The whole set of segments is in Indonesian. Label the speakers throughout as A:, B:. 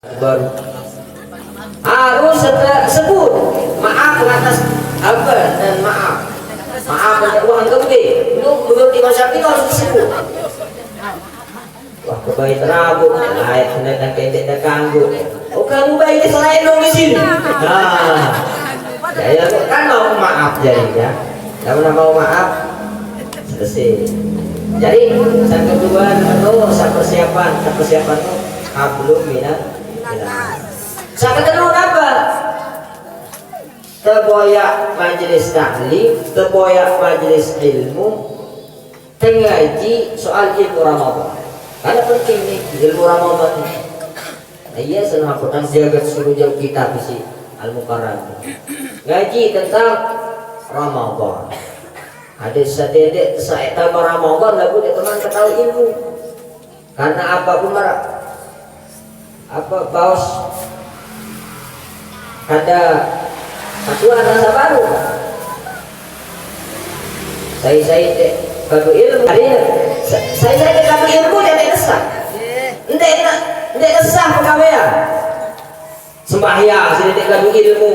A: baru harus sebut maaf atas apa dan maaf untuk uang gede untuk di masyarakat itu harus disebut. Wah kebaik terabut lain hendak pendek dan ganggu kamu baik selain dong di sini. Nah ya kan mau maaf jadinya kalau mau maaf selesai. Jadi yang kedua persiapan tuh belum minat. Saya ketemu apa? Terboyak majelis taklim, terboyak majelis ilmu, tengaji soal ilmu Ramadan. Karena penting nih ilmu Ramadan. Nah, iya senang petang jaga suruh jauh kita bisi Al-Mukarram. Ngaji tentang Ramadan. Ada sededek saya tambah Ramadan lagu dia teman ketahui ilmu. Karena apapun marah. Apa baus ada aturan rasa baru saya kadu ilmu saya kadu ilmu jadi desah ndek desah pegawaian sembahyang saya kadu ilmu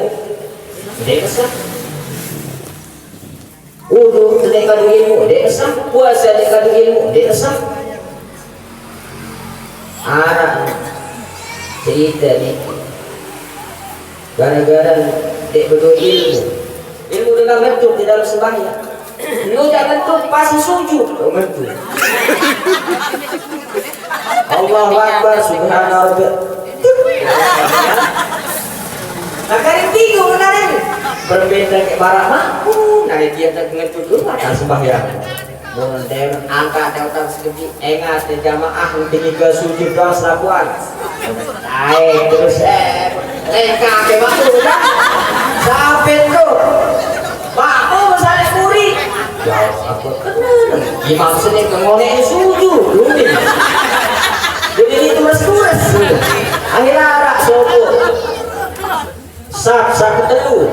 A: ndek desah wudu ndek kadu ilmu ndek desah puasa ndek kadu ilmu ndek desah arah cerita nih gara-gara dek berdua ilmu dengan bentuk di dalam sembahyang lu jangan bentuk pasti sujud bentuk Allahu Akbar subhanallah nah kalian bingung benar berbeda ke barang mampu nah dia tak ngerti dulu akan sembahyang mundur angkat tentang segini engat di jamaah tinggi ke sujud doang selabuan naik terus kakek waktu udah sampai tuh makmu misalnya kuri jauh aku kenal imam sendiri kemonein sujud jadi itu mas-mas akhirnya arah sopo sak ketelu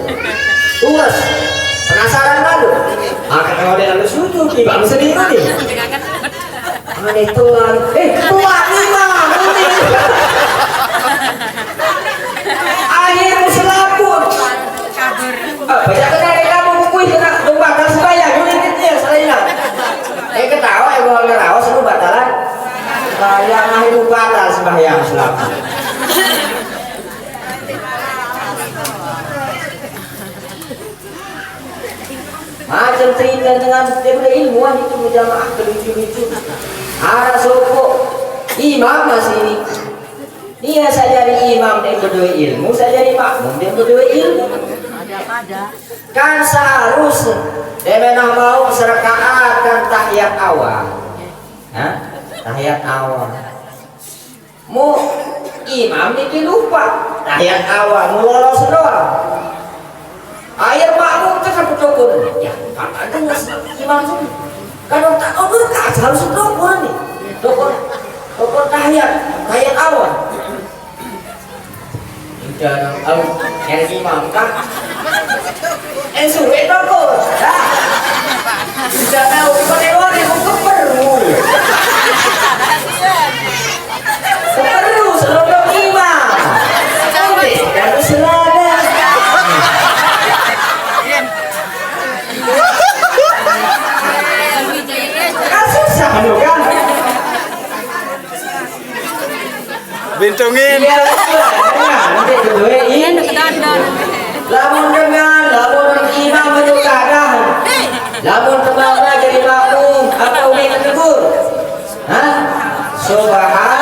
A: turas penasaran lalu akan kemonein lalu sujud imam sendiri nih aneh tuan tuan imam akhirnya selaput banyak kenal kamu buku itu nak batal sembahyang unitnya selainnya ketawa kalau ketawa seru batalan yang akhirnya batal sembahyang selaput macam cerita dengan daripada ilmuwan itu berjamaah kelucu-lucu arah sopo imam masih ini dia saya jadi imam dan berdua ilmu, saya jadi makmum dan berdua ilmu. Kan seharusnya dia memang mau serakaat dan tahiyat awal. Tahiyat awal. Mau imam ini lupa tahiyat awal, mau lolos doang. Air makmum kan berdoa. Ya, apa ada imam itu? Kalau tak berkah harus doa nih. Doa tahiyat awal. Dan yang imam kan suwe toko sudah tahu pada yang perlu seluruh imam dan selada kan susah kan
B: bintungin
A: lamun imam itu keadaan lamun kemana jadi makmum atau udah tegur subhanallah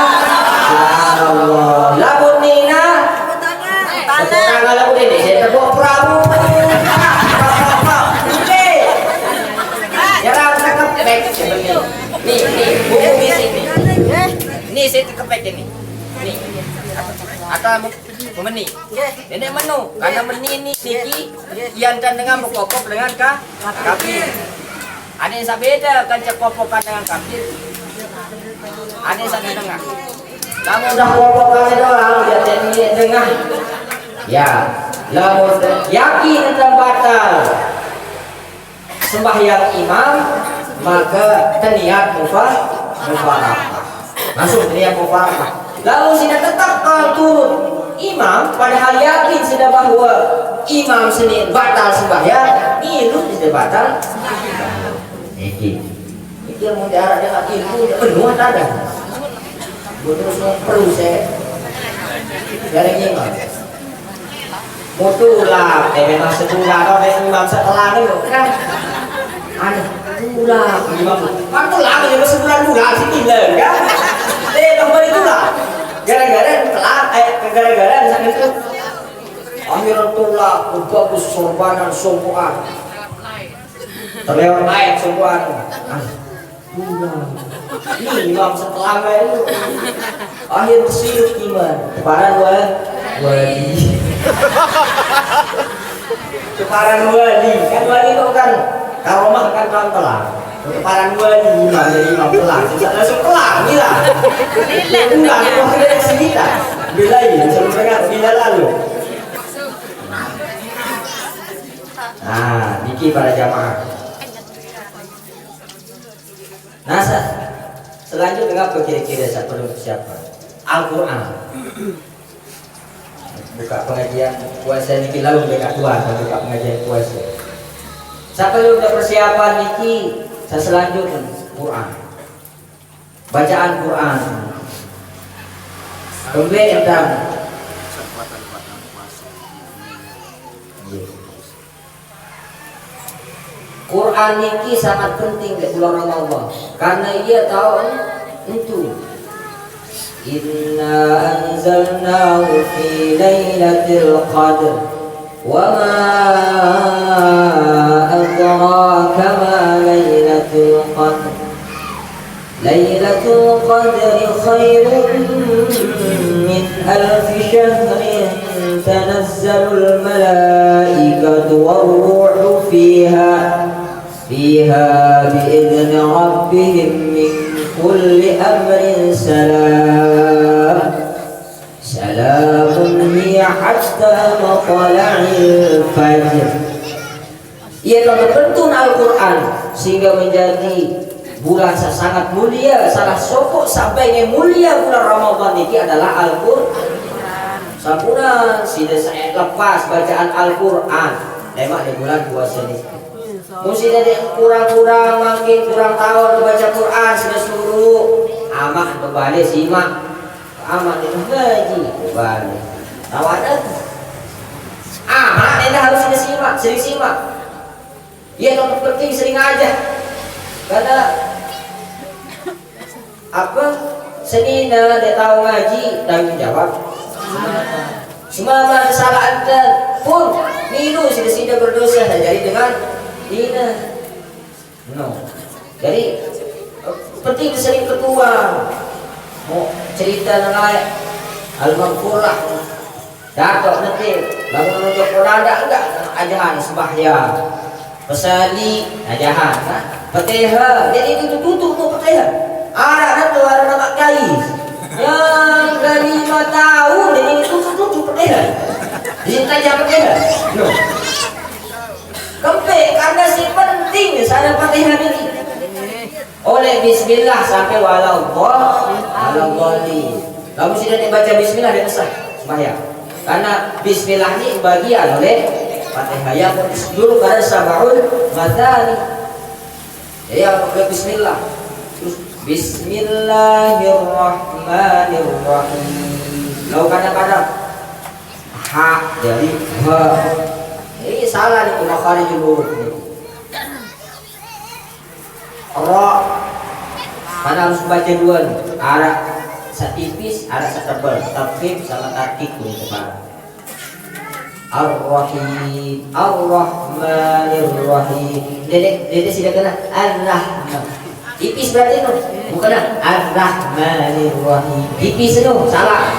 A: lamun nina tangan lamun ini saya tebuk Prabu ya ram cakep baik nih buku misi nih saya cakep ini nih atau meni ini menu karena meni ini niki yang dengan berkopok dengan kafir ada yang beda kan cekopokan dengan kafir ada yang dengan kamu udah kopokan doang jadi dengan ya lamun yakin tentang batal sembahyang imam maka niat mufarakah masuk niat mufarakah Lalu sudah tetap kau turun imam, padahal yakin sudah bahwa imam sendiri batal sembahyang, nilu sudah batal. Iki yang mau diarah dengan ilmu penuh ada. Betul semua perlu saya. Dari imam. Mutulah, memang setulah kalau dari imam setelah itu kan. Ada tulah imam. Kan tulah menjadi sebulan tulah sih gila kan. Kembali tulah. Gara-gara telah gara-gara sakit itu. Akhirnya tulah bagus sorbanan sompoan. Terlewat naik sompoan. Ini imam setelah itu. Akhir tersilut iman. Keparan wali. Keparan wali. Kan wali itu kan karomah kan telah. Keparan wali imam jadi imam telah. Langsung telah gila. Enggak mau dari sini tak. Bila ini sampai bila lalu. Nah, niki para jamaah. Nah, selanjutnya apa kira-kira siapa? Al-Quran. Buka pengajian puasa niki lalu mereka tua, buka pengajian puasa. Siapa yang udah persiapan niki? Selanjutnya Quran. Bacaan Quran. Kemudian dan Quran niki sangat penting di bulan Ramadan karena ia tahu itu inna anzalnahu fi lailatul qadr wa ma adraka ma lailatul qadr lailatul qadri khairun min alf shahrin tanazzalul malaikatu war-ruhu فيها بإذن ربهم من كل أمر سلام هي حتى مطلع الفجر. Ia telah bertun Al-Quran sehingga menjadi bulan sangat mulia. Salah sokok sampai yang mulia bulan Ramadan ini adalah Al-Quran. Sampurna sudah saya lepas bacaan Al-Quran. Lemak di bulan puasa ini. Mesti dari kurang-kurang makin kurang tahun baca Quran sudah suruh amak berbalik simak amak itu ngaji berbalik tawadan amak ini harus sudah simak sering simak ya yang penting sering aja karena apa senina dia tahu ngaji tanggung jawab semua kesalahan pun niru sudah berdosa jadi dengan tidak, no. Jadi penting sering ketua mau cerita nelayan al-maghfurlah datuk nanti lalu menunjuk ada enggak ajahan sembahyang pesali ajahan kan Fatihah jadi itu tutup mau Fatihah ada keluar nama kais yang dari 5 tahun jadi itu tutup Fatihah ditanya Fatihah no. Kempe karena si penting sana Fatihah ini. Oleh bismillah sampai walau wali. Kamu sudah dibaca bismillah dan sah sembahyang. Karena bismillah ini bagian oleh Fatihah yang dulu pada sabahul matani. Jadi apa bismillah. Terus bismillahirrahmanirrahim. Lalu kadang-kadang ha jadi ha. Ini salah nih makharijul huruf ini. Ra mana harus baca dua nih. Arah setipis, arah setebal. Tafkhim sama tarkik ini kepala. Ar-Rahim, Ar-Rahmanir-Rahim. Dedek sudah kena Ar-Rahman. Tipis berarti itu. Bukan Ar-Rahmanir-Rahim. Tipis itu salah.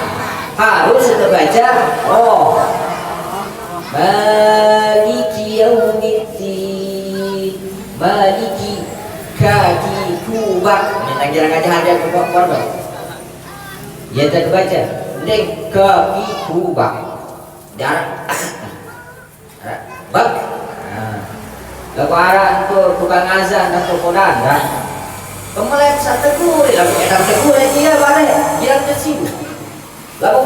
A: Harus kita baca oh. Maliki yaumiddin Maliki kaki kubak minta kira-kira ada kubak ya tak baca dek kaki kubak darah bak lalu arah untuk tukang azan dan tokodan kan kemudian satu kuri lalu kita tegur dia balik dia tersibuk lagu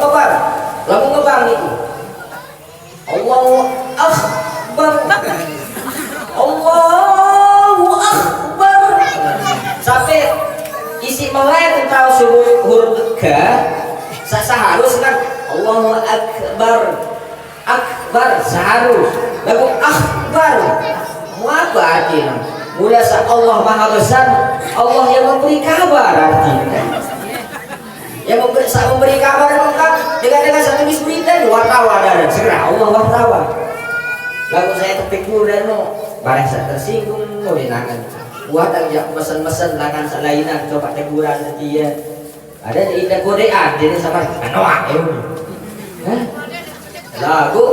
A: ngebang itu. Allahu Akbar. Allahu Akbar. Sampai isi melek tahu suruh huruf ke seharus kan Allahu Akbar. Akbar seharus. Lagu Akbar. Mau apa artinya? Mulai Allah Maha Besar, Allah yang memberi kabar artinya. Yang memberi kabar tentang dengan satu bismillah wartawan dan segera Allah wartawan. Lalu saya terpikir dan mau barang saya tersinggung mau dinangan. Buat aja pesan-pesan langan selainan coba teguran dia. Ada di Korea jadi sama noak ya. Lagu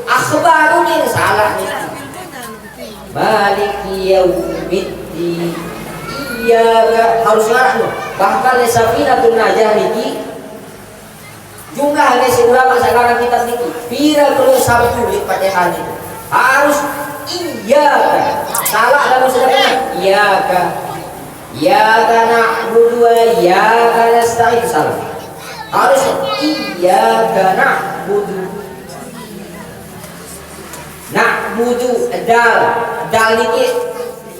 A: akhbar ini salah nih. Maliki yaumiddin. Iya harus ngarang loh. Bahkan Safinatul Najah niki jumlah si ulama sekarang kita niki pira perlu sabtu di Fatihah itu harus iya salah lalu sudah benar iya na'budu wa iyyaka nasta'in salah harus iya na'budu dal niki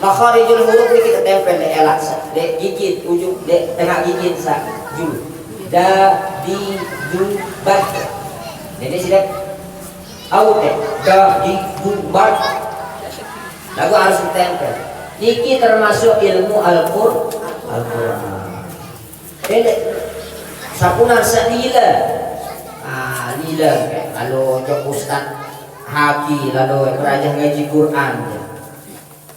A: makharijul huruf ini kita tempel di elak de gigit ujung de tengah gigit sa ju da di du bat jadi sudah out deh da di du bat lagu harus ditempel niki termasuk ilmu Al-Qur'an jadi sapunan sadila lila kalau jok ustad haki lalu kerajaan ngaji Quran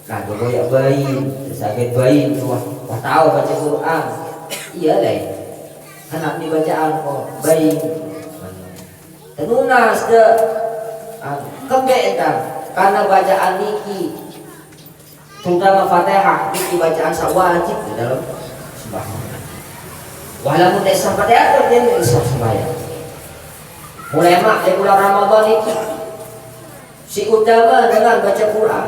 A: nah goyak bayi sakit bayi tuh wah tahu baca Quran iya deh anak dibacaan kok bayi tenunas de kebeedan karena bacaan niki terutama Fatihah niki bacaan wajib di dalam sembahyang walaupun desa Fatihah terjadi sembahyang mulai mak di bulan Ramadan itu si utama dengan baca Quran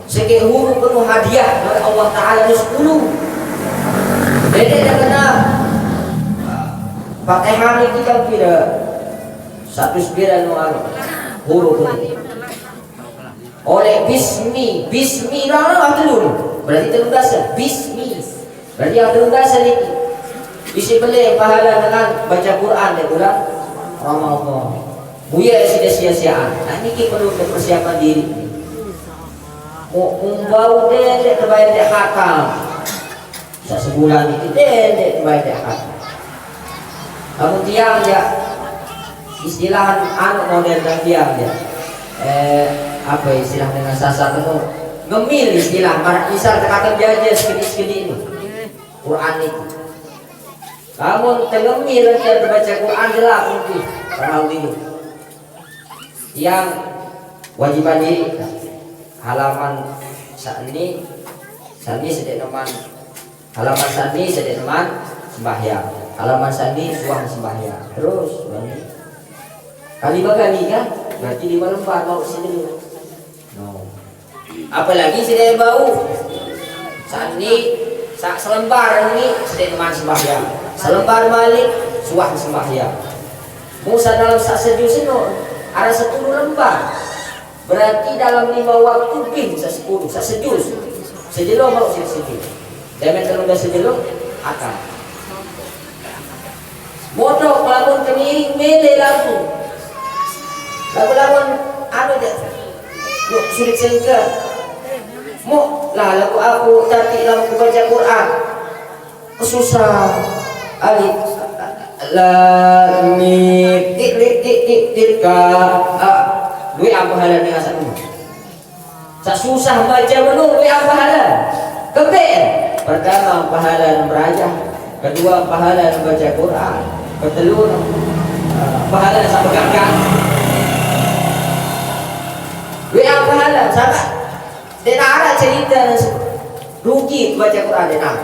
A: segi huruf penuh hadiah dari Allah Ta'ala itu 10 jadi dia kena Fatihah ini kita kira satu sembilan huruf ini oleh bismi berarti telur dasar bismi berarti yang telur dasar ini isi beli pahala dengan baca Quran dia bilang Ramadan buya sudah sia-siaan nah ini kita perlu persiapan diri bau dedek terbayar dek hakam sebulan itu dedek terbayar dek hakam kamu tiang ya istilah anak modern dan tiang ya apa istilah dengan sasar itu ngemil istilah misal kata jajah segini itu Quran itu kamu tengemil dia terbaca Quran jelas mungkin pernah ini yang wajiban diri halaman saat ini sedek teman halaman saat ini sedek teman sembahyang halaman saat ini suang sembahyang terus kali kan berarti 5 lembar mau sini no. Apalagi sedek bau saat ini selembar ini sedek teman sembahyang selembar balik suang sembahyang Musa dalam sak sejus itu ada 10 lembar berarti dalam 5 waktu bisa 10 sejus sejelok mau sejus jangan kalau udah sejelok akan bodoh melakukan kemiring mele lagu anu deh sulit sehingga mau lah lagu aku tapi lagu baca Quran susah alif lam mim tik duit apa halal dengan satu tak susah baca menurut duit apa halal kebel pertama pahala belajar kedua pahala membaca Quran ketelur pahala sama gagak duit apa halal sama dia ada cerita rugi baca Quran dia nak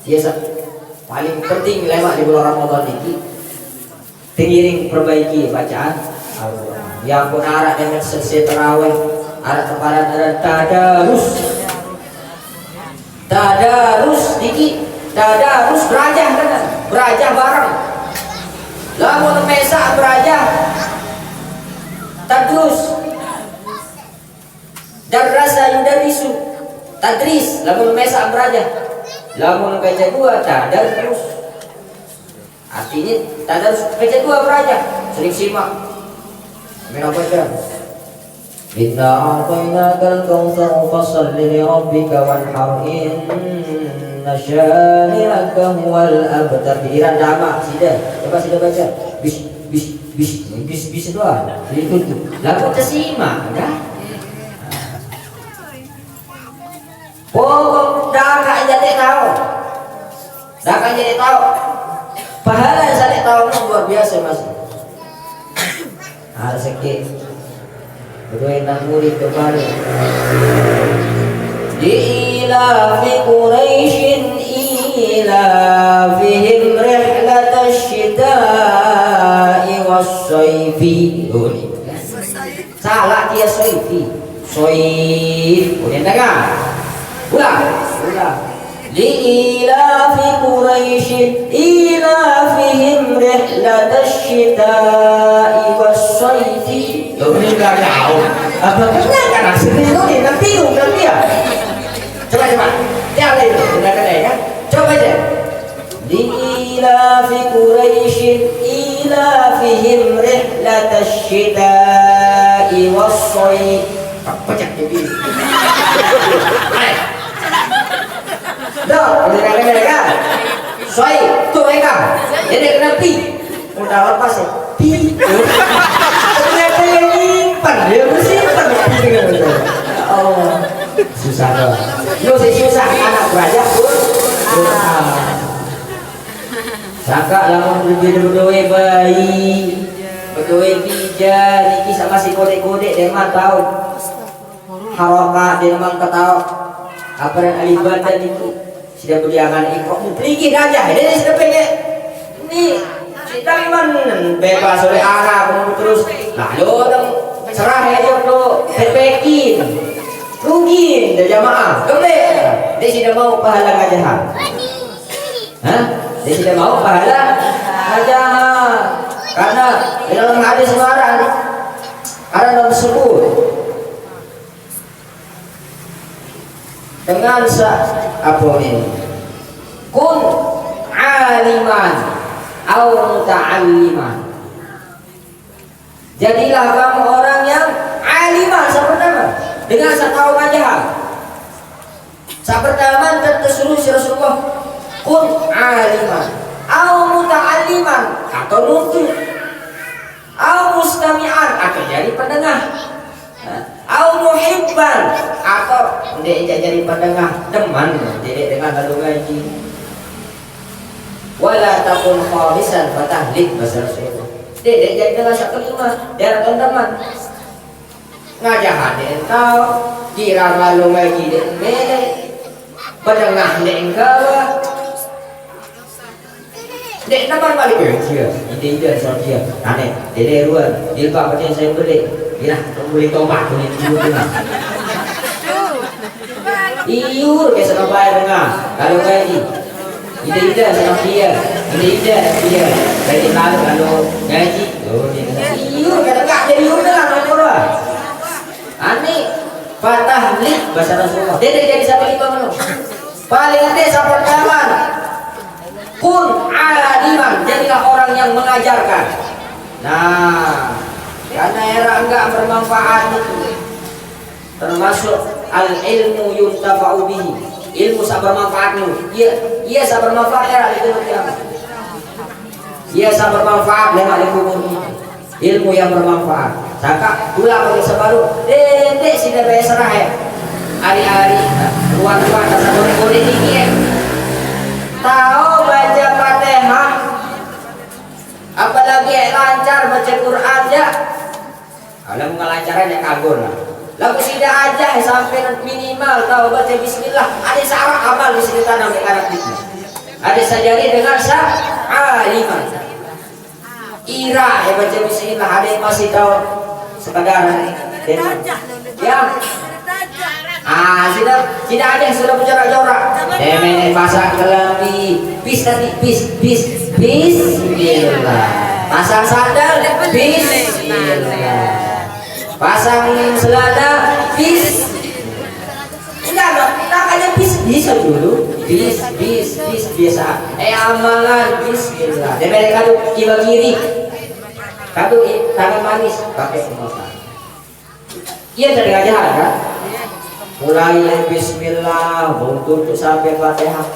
A: biasa paling penting lewat di bulan Ramadan ini pengiring perbaiki bacaan yang pun arah dengan selesai terawih arah kepada tadarus dikit tadarus belajar kan belajar bareng lamun mesa beraja tadrus darasa yudarisu tadris lamun mesa beraja lamun baca dua tadarus artinya tadarus baca dua beraja sering simak mereka baca inna a'tainakal kautsar fasholli li rabbika wanhar inna syani'aka huwal abtar pikiran dama sudah coba sudah baca bis doang itu tuh lalu tersimak ya pokok dah jadi tahu pahala jadi tahu luar biasa mas harus sekit berdua yang murid kembali Ilafi Quraisyin ilafihim rihlatash shita'i was-sayfi. Salah dia sayfi. Soif. Udah dengar? Ulang. Ilafi Quraisyin ilafihim rihlatash shita'i was-sayfi. Ini enggak tahu. Apa kan sebenarnya nanti ya. Coba. Dia itu sudah kena ya. Coba aja. Ilafi Quraisyin ilafihim rihlatash shita'i was-sayf. Pecah jadi. Dah, udah kena kan? Soy, tu mereka. Jadi kena pi. Udah lepas ya. Pi. Ternyata yang nyimpan, dia bersimpan. Oh, susah dong. Lu susah anak belajar pun. Sangka lamun berdua bayi, berdua pijar, iki sama si kodek-kodek dia mah tahu. Harokat dia memang tahu. Apa yang alibat dan itu sudah beriangan ikrok muplikin aja. Dia sudah pengen. Ini kita memang bebas oleh anak kamu terus. Nah, lo serah aja lo pepekin. Rugi dari jamaah. Kembali. Dia tidak mau pahala ngajahan. Hah? Dia tidak mau pahala ngajahan. Karena dalam hadis marah ada dalam sebut dengan apa ini? Kun aliman au muta'alliman. Jadilah kamu orang yang aliman pertama dengan tahu ngajahan. Pertama tersuruh Rasulullah kun aliman au muta'alliman atau nuntut au mustami'an atau jadi pendengar. Au muhibban atau dia jadi pendengar teman jadi dengan lalu ngaji. Wala takun khamisan fatahlik bahasa Rasulullah. Dia jadi dengan satu kelima dia teman ngajahan dia tahu kira lalu ngaji dia mele pendengar dia engkau dek teman balik dia ide soal dia aneh dia ruan dia pak macam saya beli ya boleh tobat boleh tidur dengan iur ke sana bayar dengan kalau gaji ide sama dia ide dia gaji kalau gaji iur kata tak jadi iur dengan apa aneh patah lik bahasa Rasulullah dia jadi sampai lima menit paling nanti sampai kawan kun aliman jadilah orang yang mengajarkan. Nah, karena era enggak bermanfaat itu termasuk al ilmu yuntafa'u bihi. Ilmu sabar manfaat itu. Ia sabar manfaat era itu kiamat. Ia sabar manfaat lewat ilmu yang bermanfaat. Saka ulah bagi sebaru dedek sudah berserah ya. Hari-hari ruang-ruang dasar kode tinggi ya. Tahu baca Fatihah apalagi lancar baca Quran ya kalau ngelancarannya kagum lah lalu tidak aja sampai minimal tahu baca bismillah ada syarat amal di sini tanam di karat itu ada sajari dengan aliman ira ya baca bismillah ada yang masih tahu sekadar ya tidak ada yang sudah berjorak-jorak. Masak kelambi, bis bismillah. Pasang sandal, bismillah. Pasang celana, enggak, makanya bisa dulu. Bis biasa. Amalan bismillah. Demi kado kiri. Kado tangan manis pakai semua. Iya dari ajaran kan? Mulai bismillah, untuk sampai Fatihah.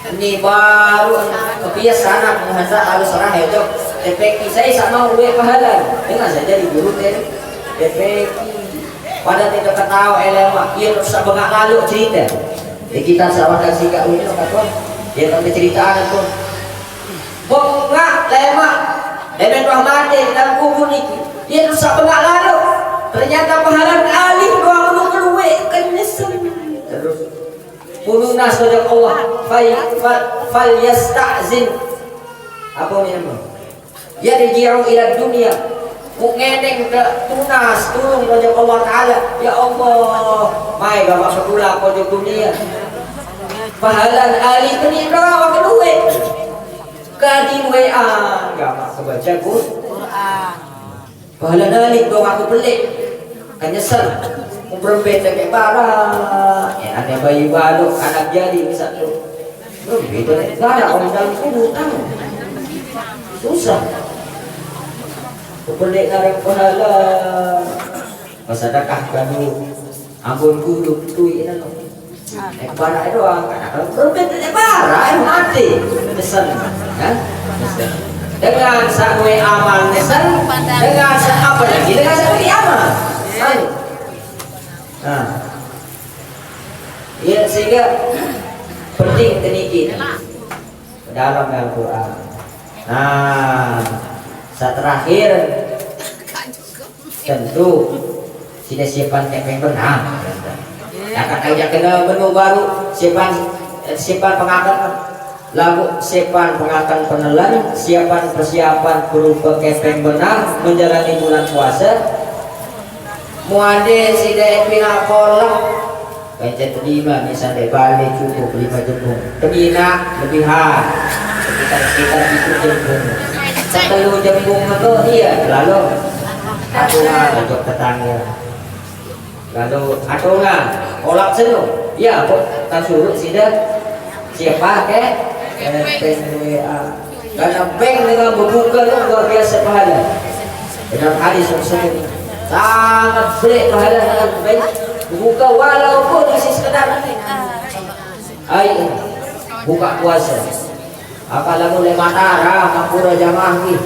A: Ini baru kebiasaan menghadap harus orang itu. Efek saya sama gue pahala. Dengan saja di guru tadi. Efek pada tidak ketahui elema. Ia terus bengak lalu cerita. Kita sama kasih kak Wino kata. Dia nanti cerita pun. Bengak lema. Lemen rahmati dalam kubur ini. Dia terus bengak lalu. Ternyata pahala alih doa keluwe kenyesel terus puluh nas wajah Allah fal yasta'zin apa ini ya dijiru ila dunia mengeneng tunas tulung wajah Allah Ta'ala ya Allah mai bapak sekolah wajah dunia pahala alih ini doa keluwe kadin WA gak kebaca Quran pahala alih doa aku pelik nyesel memperempet kayak parah ya ada bayi baru anak jadi misalnya begitu nggak ada orang dalam kubur tahu susah memperempet narik pahala masadakah kanu ampun kudu tui itu parah itu doang kalau memperempet parah mati nyesel kan nyesel dengan sakwe amal nyesel dengan apa lagi dengan sakwe amal. Nah, ya sehingga penting teniki dalam Al-Quran. Nah, saat terakhir tentu sudah siapkan yang benar. Akan ajak kena menu baru siapan pengangkatan lagu siapan pengangkatan penelan siapan persiapan berupa kepeng benar menjalani bulan puasa. Muade sida pina kolak baca terima misalnya balik cukup 5 jempung terina lebihan sekitar itu jempung 10 jempung itu iya lalu atungan untuk tetangga lalu atungan kolak seno iya kok tak suruh sida siapa ke PWA karena bank dengan berbuka itu luar biasa pahala dalam hadis tersebut sangat berat pahala sangat baik buka walaupun masih sekedar air buka puasa apalagi oleh Matara Mampura jamaah ni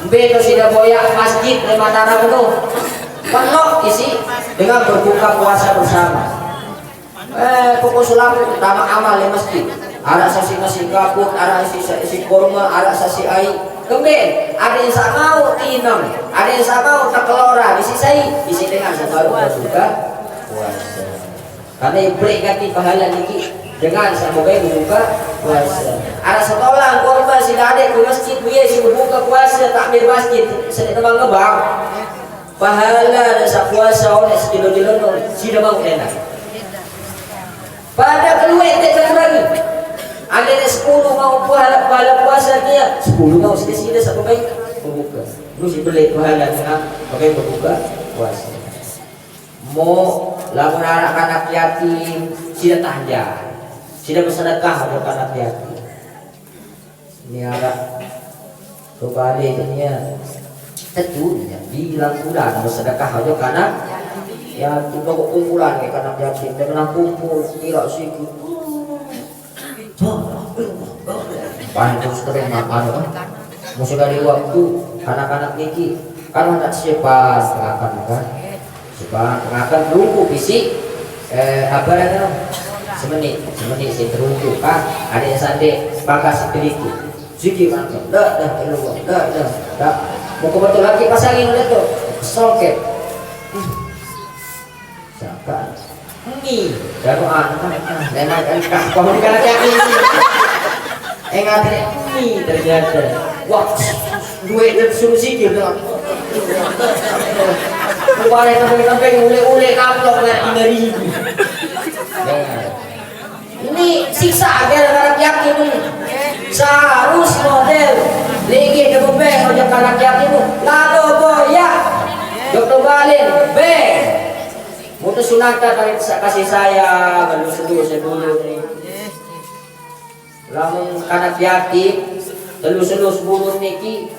A: beto sudah boyak masjid oleh Matara penuh penuh isi dengan berbuka puasa bersama pokok selalu utama amal di masjid ada sasi nasi kapur ada sasi korma ada sasi air kemudian ada yang tak mau tinam, ada yang tak mau tak kelora, isi dengan baru berbuka puasa. Karena yang break ganti pahala lagi dengan semoga berbuka puasa. Ada sekolah korban si adik ke masjid dia si berbuka puasa takmir masjid sedang terbang ngebang pahala dan sa puasa oleh sedilo-dilo si dah mau enak. Pada keluar tak lagi. Ada 10 mau pahala puasa dia 10 mau sida-sida satu baik berbuka lu si beli pahala dengan pakai berbuka puasa mau lamun anak-anak yatim sida tanja sida bersedekah untuk anak yatim ini ada kembali dunia tentunya bilang bulan bersedekah aja karena ya kita kumpulan kayak anak yatim dengan kumpul kira sikit panjang sering makan musuh dari waktu anak-anak niki kalau tak siapa pengakan kan siapa pengakan terungku fisik apa namanya semenit sih terungku kan ada yang sande bakas sedikit sedikit macam dah mau kebetul lagi pasangin udah tuh soket siapa ini daruan lemah kan kau di kanan kaki ngatri ini ternyata wah duit dan suruh sikit dong kemarin sampai ule kaplok na 5.000 ini siksa gara-gara yakin ini seharus model Lagi ke bebek aja kanak yakin tu. Lado boya. Dokter Balin B. Mutus sunata kasih saya baru seduh sebelum ni. Lamun kanak yakin telus-telus bulu niki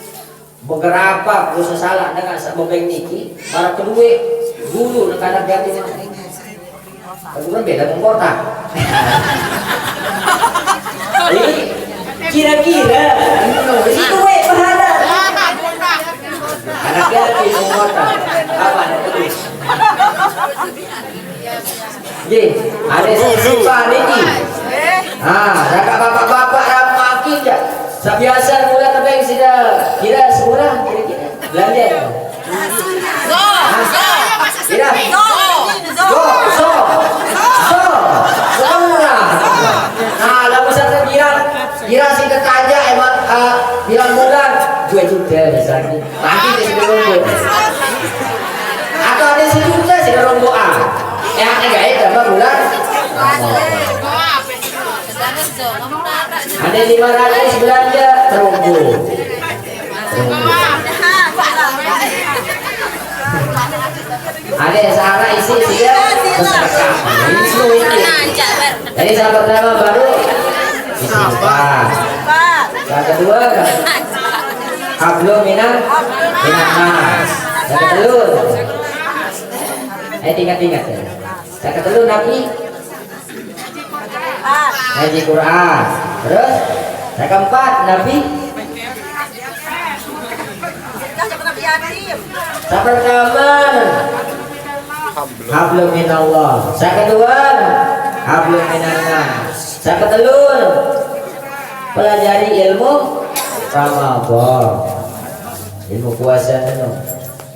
A: beberapa dosa salah dengan sabobeng niki para kedua bulu nak kanak yakin. Kemudian beda kota. Jadi kira-kira itu pahala. Anak yatim kota apa nak tulis? Ye, ada sifat ini. Jaga bapak-bapak ramaki je. Sebiasa mula tebing sudah kira semurah kira-kira belanja. Kira. Semurah. Lalu saya kira si kekaya emang bilang bulan 2 juta misalnya. Nanti dia sudah rombok. Atau ada sejuta sudah rombok yang enggak itu berapa bulan? Ada 500 belanja terombok. Ada sehara isi sudah bersedekah. Jadi sahabat pertama baru isi upah. Yang kedua hablum minan nas. Yang ketelur tingkat-tingkat ya. Yang ketelur Nabi ngaji Quran. Terus yang keempat Nabi yang pertama hablum minallah. Yang kedua hablum minan nas. Yang ketelur pelajari ilmu Ramadan, ilmu puasa itu.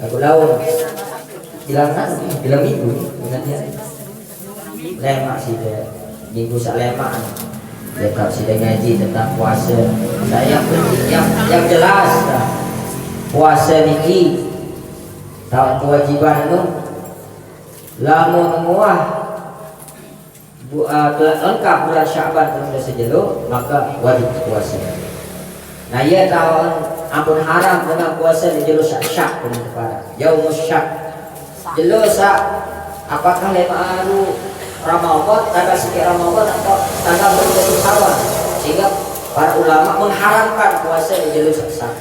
A: Aku lawan bilang minggu lemak sih deh minggu sak lemak dia tak sudah ngaji tentang puasa. Saya yang jelas puasa niki tahun kewajiban itu lamun muah lengkap bulan Syaban sudah sejeluk maka wajib puasa. Nah ia tahun ampun haram dengan puasa di jelus syak pun kepada yaumus syak jelus apakah lema aru Ramadan tanggal sekian Ramadan atau tanggal berjatuh awal sehingga para ulama mengharamkan puasa di jelus syak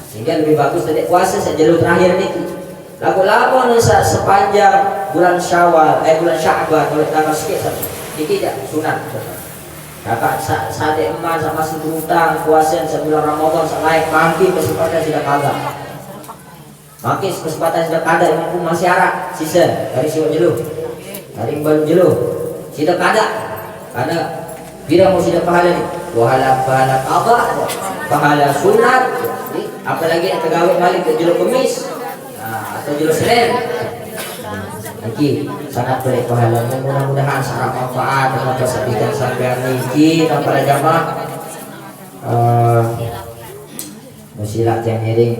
A: sehingga lebih bagus tadi puasa sejelus terakhir niki lagu-lagu nusa sepanjang bulan Syawal bulan Sya'ban oleh tanggal sekian ini tidak sunat. Kakak sade emas sama sebutang puasa sebulan Ramadan selain makin kesempatan sudah kagak. Makin kesempatan sudah kagak yang pun masih arah sisa dari siwa jeluh. Dari baru jeluh. Sudah kagak. Karena bila mau sudah pahala ni. Pahala qada, pahala sunat. Apalagi yang tergawin balik ke jeluh kemis atau jeluh Senin. Niki sangat baik pahalanya, mudah-mudahan sangat manfaat dengan kesabitan sampean niki dan para jamaah musilat yang ngiring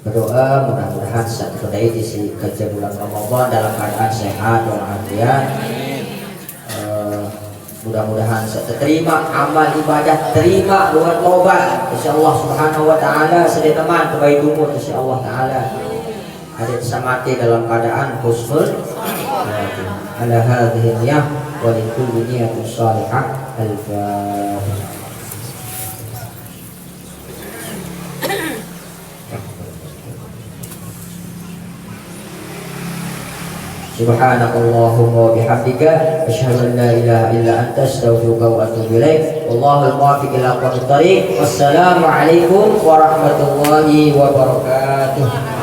A: berdoa mudah-mudahan saat kedai di kerja bulan Ramadan dalam keadaan sehat walafiat. Mudah-mudahan terima amal ibadah, terima doa tobat insyaallah subhanahu wa ta'ala. Sedih teman kebaikan umur insyaallah ta'ala ada samati dalam keadaan husnul ala hadhihi niyah wa li kulli niyatin shalihah al-fatihah. Subhanakallahumma wa bihamdika asyhadu an la ilaha illa anta astaghfiruka wa atubu ilaik. Wallahul muwaffiq ila aqwamit thariq. Wassalamu alaikum warahmatullahi wabarakatuh.